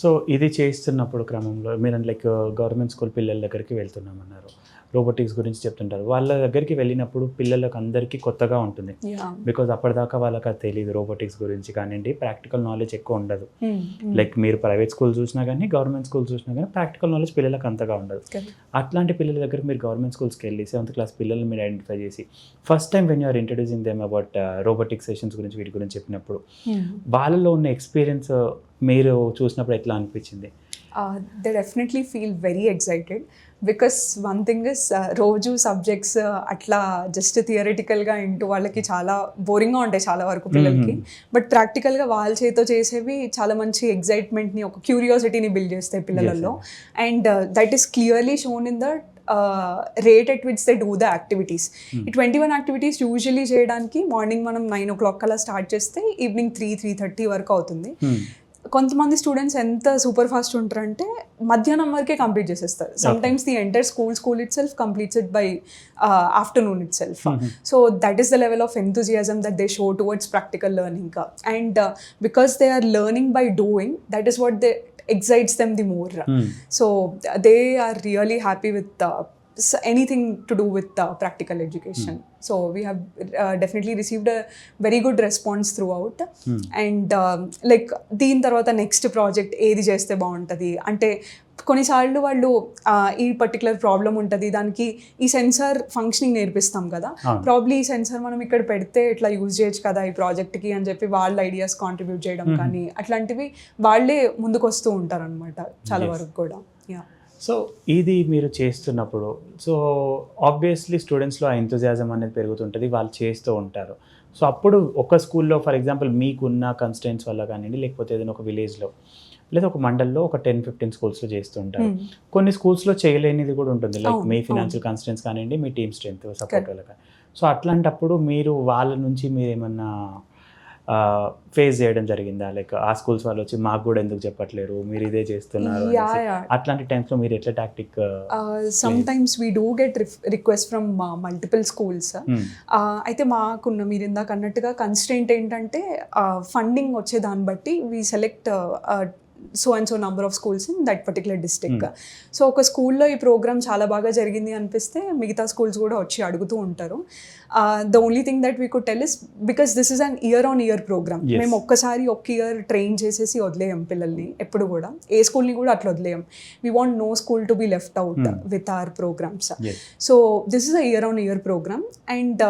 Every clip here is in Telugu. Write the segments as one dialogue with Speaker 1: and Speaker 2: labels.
Speaker 1: సో ఇది చేస్తున్నప్పుడు క్రమంలో మీరు లైక్ గవర్నమెంట్ స్కూల్ పిల్లల దగ్గరికి వెళ్తున్నామన్నారు, రోబోటిక్స్ గురించి చెప్తుంటారు. వాళ్ళ దగ్గరికి వెళ్ళినప్పుడు పిల్లలకు అందరికీ కొత్తగా ఉంటుంది, బికాజ్ అప్పటిదాకా వాళ్ళకి అది తెలియదు రోబోటిక్స్ గురించి కానివ్వండి, ప్రాక్టికల్ నాలెడ్జ్ ఎక్కువ ఉండదు. లైక్ మీరు ప్రైవేట్ స్కూల్ చూసినా కానీ గవర్నమెంట్ స్కూల్ చూసినా కానీ ప్రాక్టికల్ నాలెడ్జ్ పిల్లలకు అంతగా ఉండదు. అట్లాంటి పిల్లల దగ్గర మీరు గవర్నమెంట్ స్కూల్స్కి వెళ్ళి 7th క్లాస్ పిల్లల్ని మీరు ఐడెంటిఫై చేసి first time when you're introducing them about robotic sessions గురించి వీటి గురించి చెప్పినప్పుడు వాళ్ళలో ఉన్న ఎక్స్పీరియన్స్ మీరు చూసినప్పుడు ఎట్లా అనిపించింది?
Speaker 2: They definitely feel very excited because one thing is రోజు సబ్జెక్ట్స్ అట్లా జస్ట్ థియరిటికల్గా ఇంటూ వాళ్ళకి చాలా బోరింగ్గా ఉంటాయి చాలా వరకు పిల్లలకి. బట్ ప్రాక్టికల్గా వాళ్ళ చేతితో చేసేవి చాలా మంచి ఎగ్జైట్మెంట్ని, ఒక క్యూరియాసిటీని బిల్డ్ చేస్తాయి పిల్లలలో. And that is clearly shown in the rate at which they do the activities. ఈ 21 యాక్టివిటీస్ యూజువలీ చేయడానికి మార్నింగ్ మనం 9 o'clock అలా స్టార్ట్ చేస్తే ఈవినింగ్ 3-3:30 వరకు అవుతుంది. కొంతమంది స్టూడెంట్స్ ఎంత సూపర్ ఫాస్ట్ ఉంటారంటే మధ్యాహ్నం వరకే కంప్లీట్ చేసేస్తారు. Sometimes the entire school itself completes it by afternoon itself. So that is the level of enthusiasm that they show towards practical learning. And because they are learning by doing, that is what they excites them the more. So they are really happy with anything to do with practical education. So we have definitely received a very good response throughout. And like దీని తర్వాత నెక్స్ట్ ప్రాజెక్ట్ ఏది చేస్తే బాగుంటుంది అంటే కొన్నిసార్లు వాళ్ళు ఈ పర్టికులర్ ప్రాబ్లం ఉంటుంది, దానికి ఈ సెన్సార్ ఫంక్షనింగ్ నేర్పిస్తాం కదా, ప్రాబ్లీ ఈ సెన్సార్ మనం ఇక్కడ పెడితే ఇట్లా యూజ్ చేయొచ్చు కదా ఈ ప్రాజెక్ట్కి అని చెప్పి వాళ్ళ ఐడియాస్ కాంట్రిబ్యూట్ చేయడం కానీ అట్లాంటివి వాళ్ళే ముందుకు వస్తూ ఉంటారు అనమాట చాలా వరకు కూడా.
Speaker 1: సో ఇది మీరు చేస్తున్నప్పుడు సో ఆబ్వియస్లీ స్టూడెంట్స్లో ఆ ఎంతూజియాజం అనేది పెరుగుతుంటుంది, వాళ్ళు చేస్తూ ఉంటారు. సో అప్పుడు ఒక స్కూల్లో ఫర్ ఎగ్జాంపుల్ మీకున్న కన్స్టెంట్స్ వల్ల కానివ్వండి, లేకపోతే ఏదైనా ఒక విలేజ్లో లేదా ఒక మండల్లో ఒక 10-15 స్కూల్స్లో చేస్తుంటారు. కొన్ని స్కూల్స్లో చేయలేనిది కూడా ఉంటుంది, లైక్ మీ ఫినాన్షియల్ కన్స్టెంట్స్ కానివ్వండి, మీ టీమ్ స్ట్రెంత్ సపోర్ట్ వల్ల కానీ. సో అట్లాంటప్పుడు మీరు వాళ్ళ నుంచి మీరు ఏమన్నా ఫేస్ చేయడం జరిగిందా? లైక్ ఆ స్కూల్స్ వాళ్ళు వచ్చి మాకు కూడా ఎందుకు చెప్పట్లేరు, మీరు ఇదే చేస్తున్నారు, అట్లాంటి టైమ్స్లో మీరు ఎట్లా tactic?
Speaker 2: Sometimes we do get request from multiple schools. అయితే మాకున్న మీరు ఇందాక అన్నట్టుగా కన్స్ట్రెయింట్ ఏంటంటే ఫండింగ్ వచ్చే దాన్ని బట్టి we select so and so number of schools in that particular district. So ఒక స్కూల్లో ఈ ప్రోగ్రామ్ చాలా బాగా జరిగింది అనిపిస్తే మిగతా స్కూల్స్ కూడా వచ్చి అడుగుతూ ఉంటారు. The only thing that we could tell is because this is an year programme. మేము ఒక్కసారి ఒక ఇయర్ ట్రైన్ చేసేసి వదిలేయం పిల్లల్ని, ఎప్పుడు కూడా ఏ స్కూల్ని కూడా అట్లా వదిలేయం. We want no school to be left out with our programs. So this is a year program and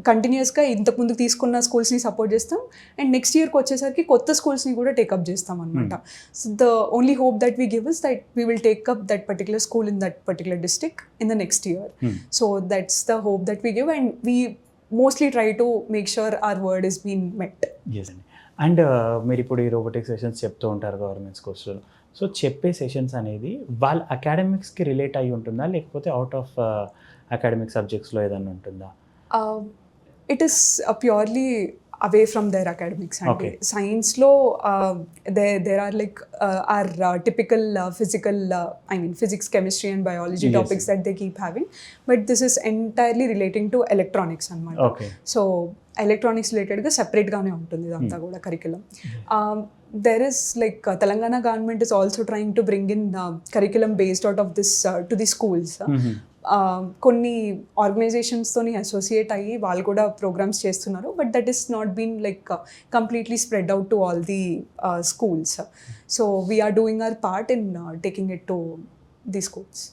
Speaker 2: కంటిన్యూస్గా ఇంతకుముందు తీసుకున్న స్కూల్స్ని సపోర్ట్ చేస్తాం అండ్ నెక్స్ట్ ఇయర్కి వచ్చేసరికి కొత్త స్కూల్స్ని కూడా టేకప్ చేస్తాం అనమాట. So the only hope that we give is that we will take up that particular school in that particular district in the next year. So that's the hope that we give and we mostly try to make sure our word is been met.
Speaker 1: And మీరు ఇప్పుడు ఈ రోబోటిక్ సెషన్స్ చెప్తూ ఉంటారు గవర్నమెంట్ స్కూల్స్లో. సో చెప్పే సెషన్స్ అనేది వాళ్ళ అకాడమిక్స్కి రిలేట్ అయ్యి ఉంటుందా, లేకపోతే అవుట్ ఆఫ్ అకాడమిక్ సబ్జెక్ట్స్లో ఏదైనా ఉంటుందా?
Speaker 2: It is purely away from their academics. And science lo there are like our typical physical physics, chemistry and biology topics that they keep having, but this is entirely relating to electronics anamata. So electronics related ga separate gaane untundi idantha kuda curriculum. There is like Telangana government is also trying to bring in curriculum based out of this to the schools. కొన్ని ఆర్గనైజేషన్స్తోని అసోసియేట్ అయ్యి వాళ్ళు కూడా ప్రోగ్రామ్స్ చేస్తున్నారు, but that is not been like completely spread out to all the schools. So we're doing our part in taking it to the schools.